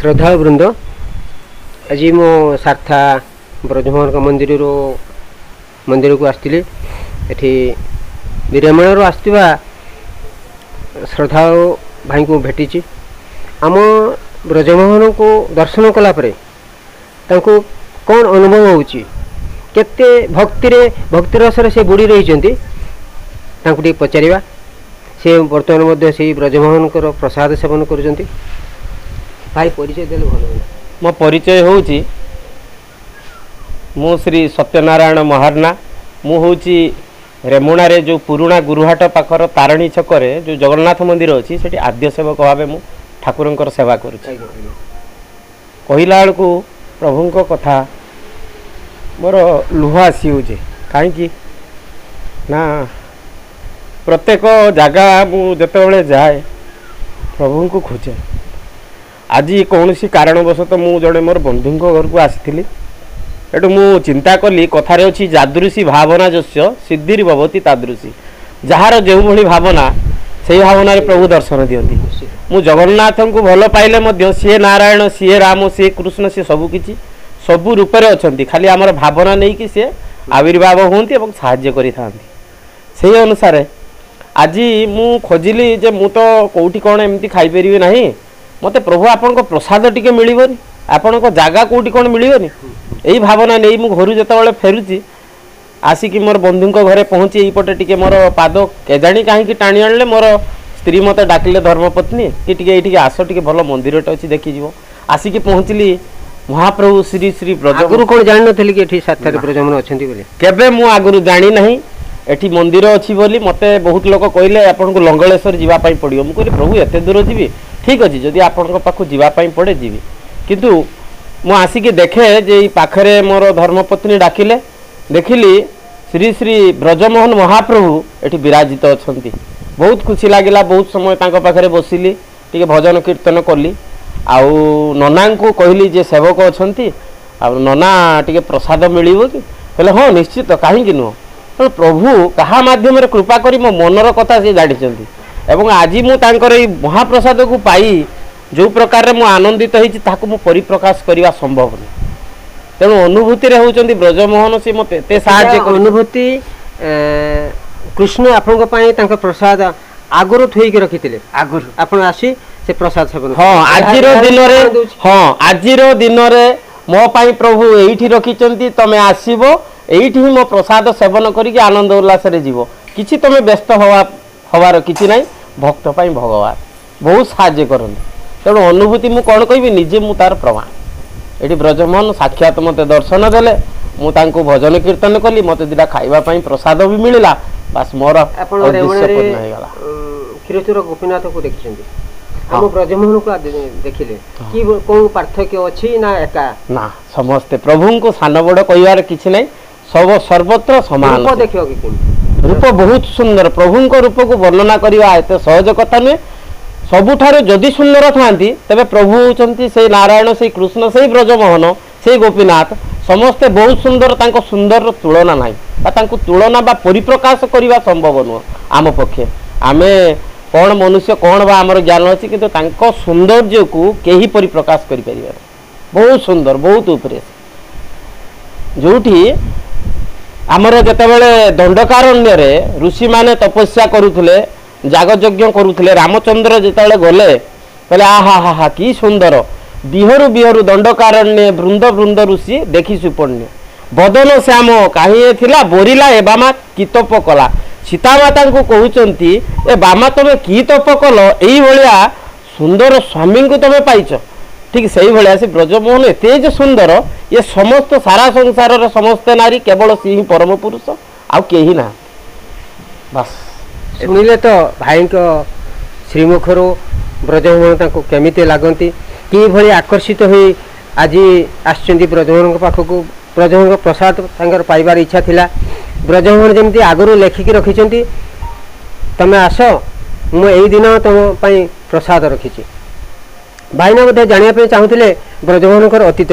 श्रद्धा वृंद आज मो सारथा ब्रजमोहन मंदिर को आसती रेमण आसवा श्रद्धा भाई को भेटी आम ब्रजमोहन को दर्शन कलापर कौन अनुभव होची केते भक्ति रसर से बुड़ी रही पचार से बर्तमान से ब्रजमोहन प्रसाद सेवन कर भाई परिचय देले भल मो परिचय होची मु श्री सत्यनारायण महारना मु होची रेमुणा रे जो पुराणा गुरुहाट पाखर तारणी छकरे जो जगन्नाथ मंदिर अच्छी से आद्य सेवक भाव मु ठाकुर सेवा करुच्छी कहला बेलू प्रभु कथा मोर लुह आसी कहीं ना प्रत्येक जगह मुझे जाए प्रभु को खोजे आज कौन सी कारणवशत मु जड़े मोर बंधु घर को आसी एटू मु चिंता कली कथार अच्छी जादृशी भावना जस्य सिद्धि भवती तादृशी जार जो भली भावना से भावना प्रभु दर्शन दियंती मु जगन्नाथ को भल पाइले सी नारायण सी राम सी कृष्ण सी सबकि सबू रूप से खाली आमर भावना नहीं कि सी आविर्भाव होती साहाय्य करी अनुसार आज मु खोजिली जे मु तो कौटी कौन एमती खाईपरि ना मत प्रभु आपण प्रसाद टी मिलनी आपण जगह कौटी कौन मिलनी यही भावना नहीं मु घर जो फेरुची आसिक मोर बंधु घरे पहुँची यहीपटे टी मोर पाद केजाणी कहीं टाणी आनले मोर स्त्री मत डाकिले धर्मपत्नी कि टी आस टी भल मंदिर अच्छी देखीज आसिक पहुँचली महाप्रभु श्री श्री ब्रज आगुरी कौन जान नी कि साक्षात ब्रजमोहन अच्छा केबे मु आगुरी जानी नहीं एठी मंदिर अच्छी बोली मते बहुत लोग कहले आपन को लंगलेश्वर जीवापाई पड़ो मुझे प्रभु एत दूर जी ठीक अच्छे जदि आपण पाखु जीवापाई पड़े जीवी किंतु मु आसिक देखे जे पाखरे मोर धर्मपत्नी डाकिले देखिली श्री श्री ब्रजमोहन महाप्रभु एठी विराजित अच्छा बहुत खुशी लगिला बहुत समय पाखरे बसिली टी भजन कीर्तन कली आउ नना को कहली जे सेवक अच्छा नना टी प्रसाद मिल कि कहले हाँ निश्चित कहीं नुह तो प्रभु कहा माध्यम कृपा करी मो मनर कथा से जानी एवं आज मुझे महाप्रसाद को पाई जो प्रकार मु आनंदित होती मु परिप्रकाश करने संभव नहीं तेणु अनुभूति होती ब्रजमोहन से मत अनुभूति कृष्ण आपण प्रसाद आगुरी थोक रखी आगुरी आप आसी से प्रसाद सेवन हाँ आज दिन मो पाई प्रभु यही रखी तमें आसब एठी मो प्रसाद सेवन करी आनंद उल्लास जीव किसी तुम व्यस्त हवार किसी ना भक्त पाई भगवान बहुत साहाय्य करते तेणु अनुभूति मु कौन कहि निजे मु तार प्रमाण ये ब्रजमोहन साक्षात मत दर्शन देले मुझे भजन कीर्तन कली मत दिटा खाइबापी प्रसाद भी मिलला बास मोर क्षीरचोर गोपीनाथ को देखी हम ब्रजमोहन को देखिले कि कौन पार्थक्य अच्छी ना एका ना समस्ते प्रभु को सान बड़ कहार किसी ना सब सर्वत्र समान रूप बहुत सुंदर प्रभु रूप को वर्णना करवा एत सहज कथा नुहे सबुठार जदि सुंदर था तेरे प्रभु होती से नारायण से कृष्ण से ब्रजमोहन से गोपीनाथ समस्ते बहुत सुंदर सुंदर तुलना ना तुलना बा परिप्रकाश करने संभव नुह आम पक्षे आमे कौन मनुष्य कौन बा आमर ज्ञान अच्छी किंतु सौंदर्य को कहीं परिप्रकाश कर बहुत सुंदर बहुत उपरे जोठी आमर जितेबाला दंडकारण्य ऋषि माने तपस्या करुले जागयज्ञ करुले रामचंद्र जितेबाला गले कहले आहा हा हा कि सुंदर बिहरु बिहरु दंडकारण्य वृंद वृंद ऋषि देखी सुपण्य बदन श्याम कहीं थिला बोरिला ए बामा कि तप कला सीतामाता को कहते ए बामा तुम कि तप कल यही सुंदर स्वामी को तुम पाइच ठीक से ही भाया से ब्रजमोहन एत सुंदर ये समस्त सारा संसार समस्ते नारी केवल सी ही परम पुरुष आउ कहीं ना बस शुणिले तो भाई श्रीमुखर ब्रजमोहन केमिति लगती कि भली आकर्षित हो आज आसुच्च ब्रजमोहन पाखक ब्रजमोहन प्रसाद पाइबार इच्छा थिला ब्रजमोहन जमी आगु लेखिकी रखी तमें आस मुझे दिन तुम प्रसाद रखी भाईना बोधे जानापी चाहूले ब्रजमोहन अतीत